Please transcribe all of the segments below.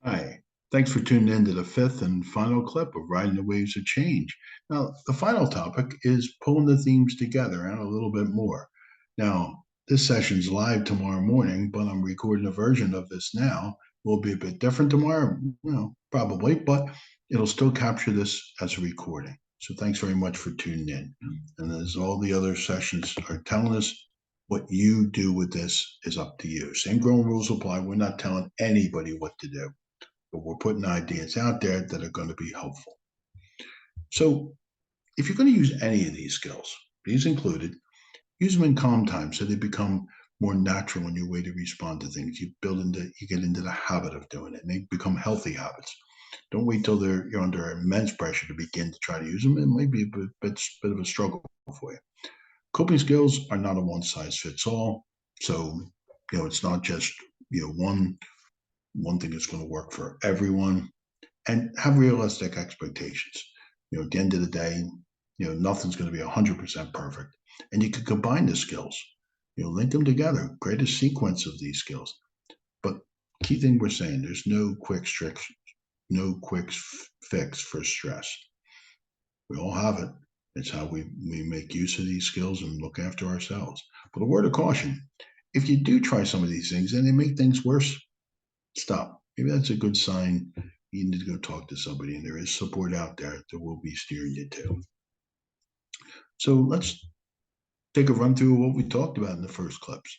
Hi, thanks for tuning in to the fifth and final clip of Riding the Waves of Change. Now, the final topic is pulling the themes together and a little bit more. Now, this session's live tomorrow morning, but I'm recording a version of this now. Will be a bit different tomorrow, probably, but it'll still capture this as a recording. So thanks very much for tuning in. And as all the other sessions are telling us, what you do with this is up to you. Same ground rules apply. We're not telling anybody what to do, but we're putting ideas out there that are going to be helpful. So if you're going to use any of these skills, these included, use them in calm time so they become more natural in your way to respond to things. You get into the habit of doing it, and they become healthy habits. Don't wait till you're under immense pressure to begin to try to use them. It might be a bit of a struggle for you. Coping skills are not a one size fits all. So, it's not just, one thing that's going to work for everyone, and have realistic expectations. At the end of the day, nothing's going to be 100% perfect. And you can combine the skills, link them together, create a sequence of these skills. But key thing we're saying, there's no quick fix for stress. We all have it. It's how we make use of these skills and look after ourselves. But a word of caution, if you do try some of these things and they make things worse, stop. Maybe that's a good sign you need to go talk to somebody, and there is support out there that will be steering you to. So let's take a run through of what we talked about in the first clips.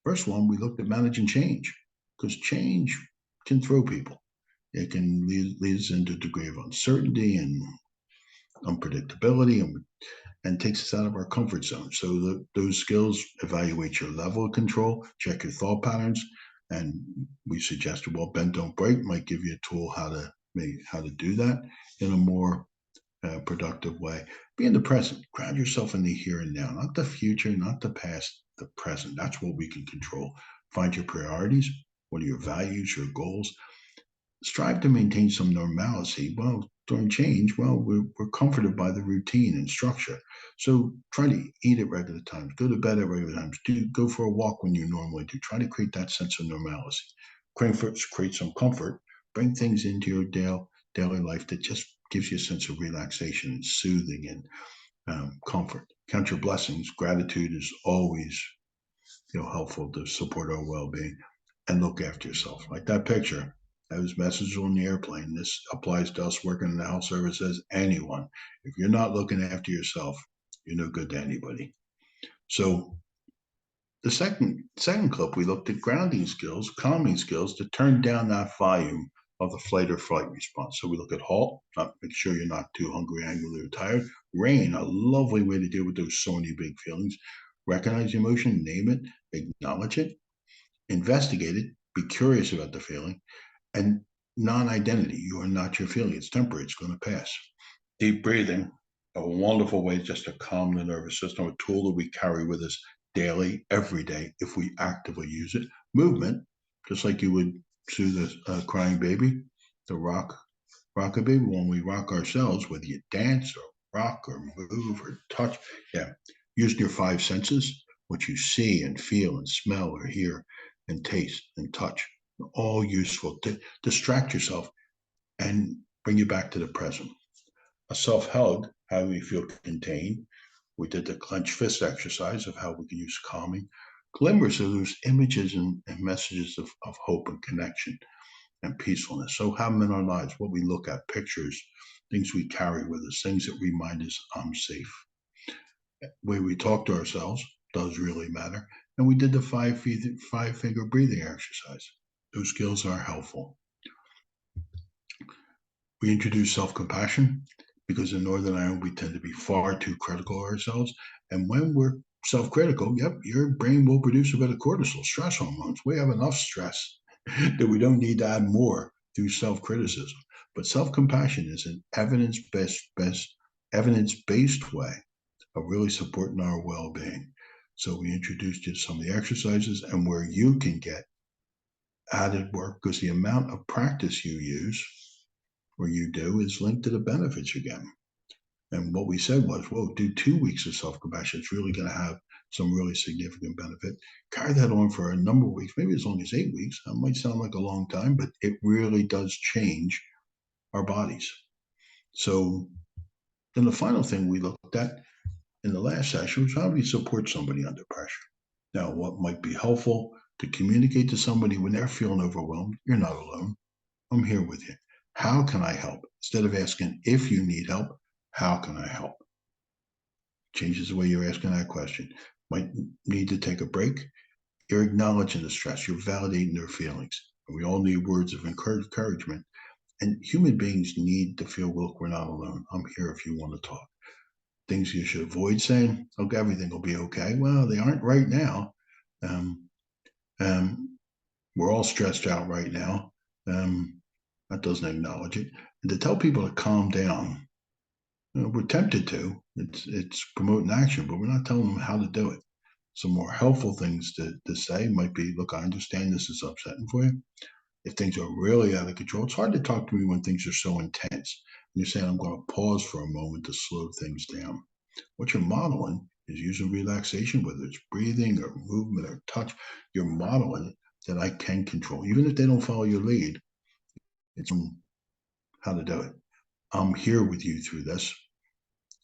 First one, we looked at managing change, because change can throw people. It can lead us into a degree of uncertainty and unpredictability, and takes us out of our comfort zone. So those skills evaluate your level of control, check your thought patterns, and we suggested, bend don't break might give you a tool how to do that in a more productive way. Be in the present. Ground yourself in the here and now, not the future, not the past, the present. That's what we can control. Find your priorities. What are your values, your goals? Strive to maintain some normalcy. During change, we're comforted by the routine and structure. So try to eat at regular times, go to bed at regular times, go for a walk when you normally do. Try to create that sense of normalcy. Create some comfort. Bring things into your daily life that just gives you a sense of relaxation and soothing and comfort. Count your blessings. Gratitude is always helpful to support our well-being, and look after yourself. Like that picture, those messages on the airplane. This applies to us working in the health service as anyone. If you're not looking after yourself, you're no good to anybody. So the second clip, we looked at grounding skills, calming skills to turn down that volume of the flight or flight response. So we look at halt, make sure you're not too hungry, angry, or tired. Rain, a lovely way to deal with those so many big feelings. Recognize the emotion, name it, acknowledge it, investigate it, be curious about the feeling, and non-identity. You are not your feeling. It's temporary. It's going to pass. Deep breathing, a wonderful way just to calm the nervous system, a tool that we carry with us daily, every day, if we actively use it. Movement, just like you would soothe a crying baby, the rock a baby. When we rock ourselves, whether you dance or rock or move or touch, using your five senses, what you see and feel and smell or hear and taste and touch, all useful to distract yourself and bring you back to the present. A self hug, how we feel contained. We did the clenched fist exercise of how we can use calming. Glimmers of those images and messages of hope and connection and peacefulness. So have them in our lives, what we look at, pictures, things we carry with us, things that remind us I'm safe. The way we talk to ourselves does really matter. And we did the five finger breathing exercise. Those skills are helpful. We introduce self-compassion because in Northern Ireland, we tend to be far too critical of ourselves. And when we're self-critical, your brain will produce a bit of cortisol, stress hormones. We have enough stress that we don't need to add more through self-criticism. But self-compassion is an evidence-based way of really supporting our well-being. So we introduced you to some of the exercises and where you can get added work, because the amount of practice you use or you do is linked to the benefits you get. And what we said was, do 2 weeks of self-compassion. It's really going to have some really significant benefit. Carry that on for a number of weeks, maybe as long as 8 weeks. That might sound like a long time, but it really does change our bodies. So then the final thing we looked at in the last session was how do you support somebody under pressure? Now, what might be helpful to communicate to somebody when they're feeling overwhelmed? You're not alone. I'm here with you. How can I help? Instead of asking if you need help, how can I help? Changes the way you're asking that question. Might need to take a break. You're acknowledging the stress. You're validating their feelings. We all need words of encouragement. And human beings need to feel, look, we're not alone. I'm here if you want to talk. Things you should avoid saying, okay, everything will be okay. Well, they aren't right now. Um, we're all stressed out right now. That doesn't acknowledge it. And to tell people to calm down, we're tempted to. It's promoting action, but we're not telling them how to do it. Some more helpful things to say might be, look, I understand this is upsetting for you. If things are really out of control, it's hard to talk to me when things are so intense. And you're saying, I'm going to pause for a moment to slow things down. What you're modeling is using relaxation, whether it's breathing or movement or touch. You're modeling that I can control. Even if they don't follow your lead, it's how to do it. I'm here with you through this.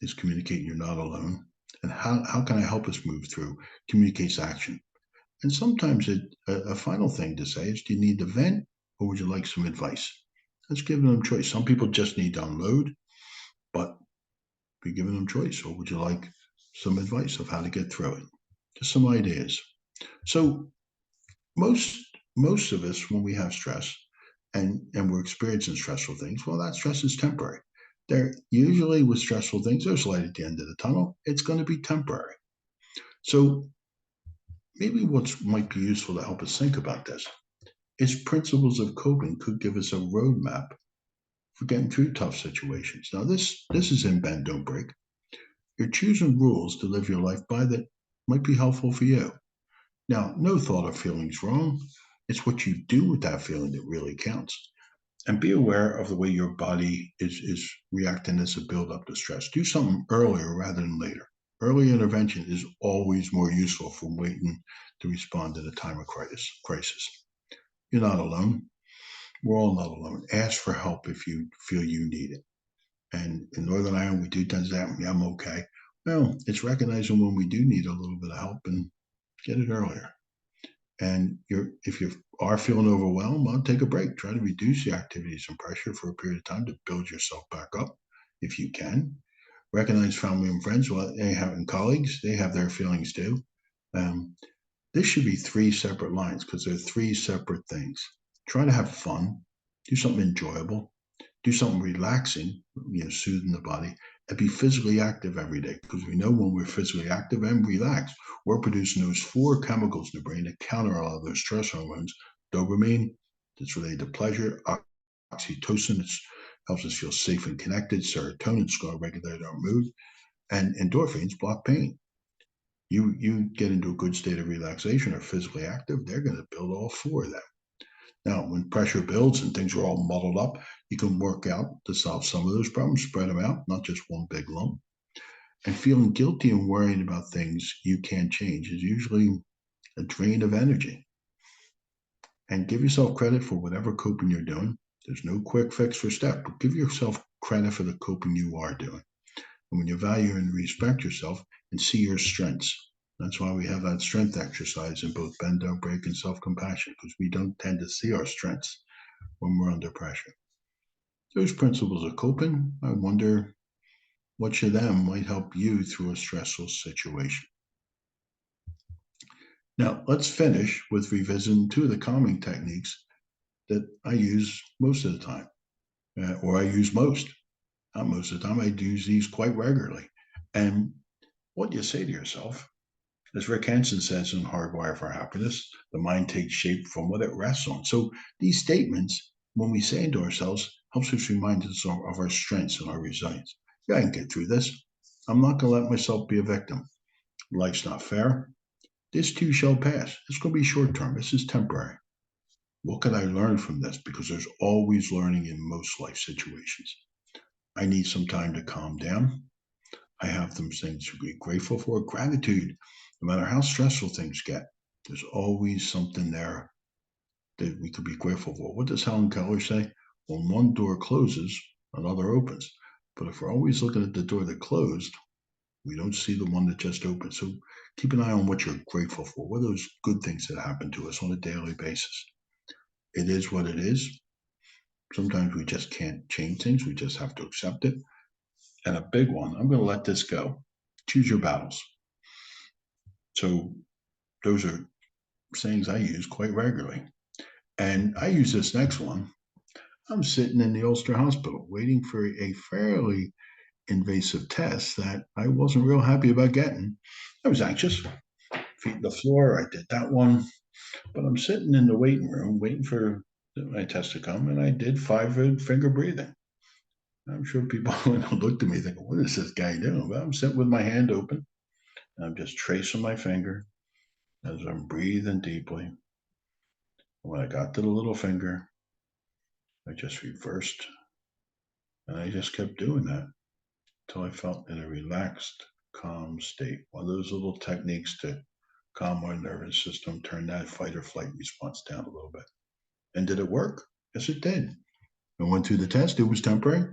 Is communicating you're not alone. And how can I help us move through? Communicates action. And sometimes a final thing to say is, do you need to vent or would you like some advice? Let's give them choice. Some people just need to unload, but be giving them choice. Or would you like some advice of how to get through it? Just some ideas. So most of us, when we have stress and we're experiencing stressful things, well, that stress is temporary. They're usually with stressful things, there's light at the end of the tunnel. It's going to be temporary. So maybe what might be useful to help us think about this is principles of coping could give us a roadmap for getting through tough situations. Now, this is in Bend Don't Break. You're choosing rules to live your life by that might be helpful for you. Now, no thought or feeling's wrong. It's what you do with that feeling that really counts. And be aware of the way your body is reacting as a buildup to stress. Do something earlier rather than later. Early intervention is always more useful from waiting to respond at a time of crisis. You're not alone. We're all not alone. Ask for help if you feel you need it. And in Northern Ireland, we do tend to say, yeah, I'm okay. Well, it's recognizing when we do need a little bit of help and get it earlier. And if you are feeling overwhelmed, well, take a break. Try to reduce the activities and pressure for a period of time to build yourself back up if you can. Recognize family and friends, well, they have and colleagues, they have their feelings too. This should be three separate lines because they're three separate things. Try to have fun, do something enjoyable, do something relaxing, soothing the body, and be physically active every day. Because we know when we're physically active and relaxed, we're producing those four chemicals in the brain that counter all of those stress hormones. Dopamine, that's related to pleasure. Oxytocin, that helps us feel safe and connected. Serotonin, it's going to regulate our mood. And endorphins block pain. You get into a good state of relaxation or physically active, they're going to build all four of them. Now, when pressure builds and things are all muddled up, you can work out to solve some of those problems, spread them out, not just one big lump. And feeling guilty and worrying about things you can't change is usually a drain of energy. And give yourself credit for whatever coping you're doing. There's no quick fix or step, but give yourself credit for the coping you are doing. And when you value and respect yourself and see your strengths, that's why we have that strength exercise in both Bend Don't Break and self-compassion, because we don't tend to see our strengths when we're under pressure. Those principles of coping, I wonder which of them might help you through a stressful situation. Now, let's finish with revisiting two of the calming techniques that I use most of the time, or I use most. Not most of the time, I use these quite regularly. And what you say to yourself, as Rick Hanson says in Hardwire for Happiness, the mind takes shape from what it rests on. So these statements, when we say to ourselves, helps us remind us of our strengths and our resilience. Yeah, I can get through this. I'm not going to let myself be a victim. Life's not fair. This too shall pass. It's going to be short term. This is temporary. What can I learn from this? Because there's always learning in most life situations. I need some time to calm down. I have some things to be grateful for. Gratitude No matter how stressful things get, there's always something there that we could be grateful for. What does Helen Keller say? When one door closes, another opens. But if we're always looking at the door that closed, we don't see the one that just opened. So keep an eye on what you're grateful for. What are those good things that happen to us on a daily basis? It is what it is. Sometimes we just can't change things. We just have to accept it. And a big one, I'm going to let this go. Choose your battles. So those are sayings I use quite regularly. And I use this next one. I'm sitting in the Ulster Hospital waiting for a fairly invasive test that I wasn't real happy about getting. I was anxious. Feet on the floor. I did that one. But I'm sitting in the waiting room waiting for my test to come, and I did 5 finger breathing. I'm sure people looked at me thinking, what is this guy doing? But I'm sitting with my hand open. And I'm just tracing my finger as I'm breathing deeply. When I got to the little finger, I just reversed and I just kept doing that until I felt in a relaxed, calm state. One of those little techniques to calm our nervous system, turn that fight or flight response down a little bit. And did it work? Yes, it did. I went through the test. It was temporary.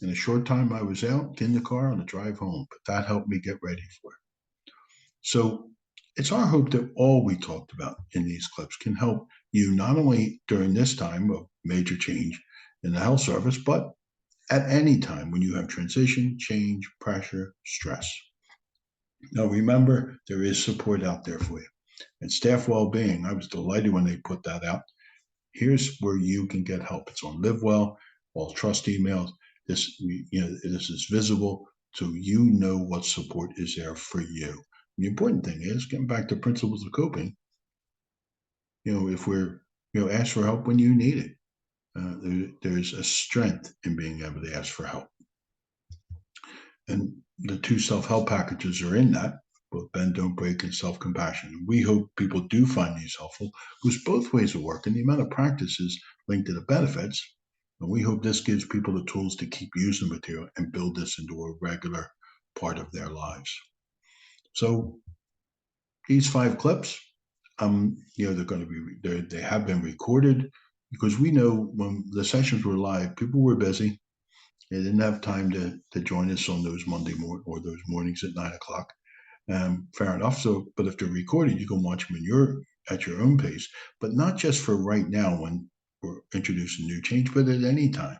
In a short time, I was out in the car on the drive home, but that helped me get ready for it. So it's our hope that all we talked about in these clips can help you not only during this time of major change in the health service, but at any time when you have transition, change, pressure, stress. Now, remember, there is support out there for you. And staff well-being, I was delighted when they put that out. Here's where you can get help. It's on LiveWell, all trust emails. This, this is visible, so you know what support is there for you. The important thing is getting back to principles of coping. If we're, ask for help when you need it. There's a strength in being able to ask for help. And the 2 self-help packages are in that, both Bend, Don't Break, and Self-Compassion. We hope people do find these helpful because both ways of work and the amount of practice is linked to the benefits. And we hope this gives people the tools to keep using the material and build this into a regular part of their lives. So these 5 clips, they're going to be, they have been recorded because we know when the sessions were live, people were busy. They didn't have time to join us on those Monday or those mornings at 9:00. Fair enough. So, but if they're recorded, you can watch them at your own pace, but not just for right now when we're introducing new change, but at any time.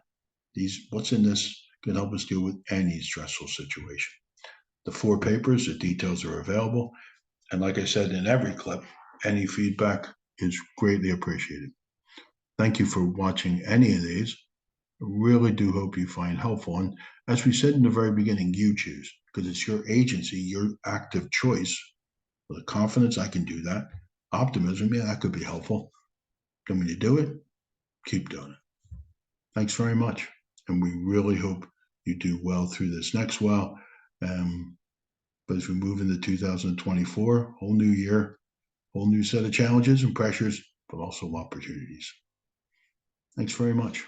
What's in this can help us deal with any stressful situation. The 4 papers, the details are available. And like I said in every clip, any feedback is greatly appreciated. Thank you for watching any of these. I really do hope you find helpful. And as we said in the very beginning, you choose because it's your agency, your active choice. With confidence, I can do that. Optimism, yeah, that could be helpful. Then when you do it, keep doing it. Thanks very much. And we really hope you do well through this next while. But as we move into 2024, whole new year, whole new set of challenges and pressures, but also opportunities. Thanks very much.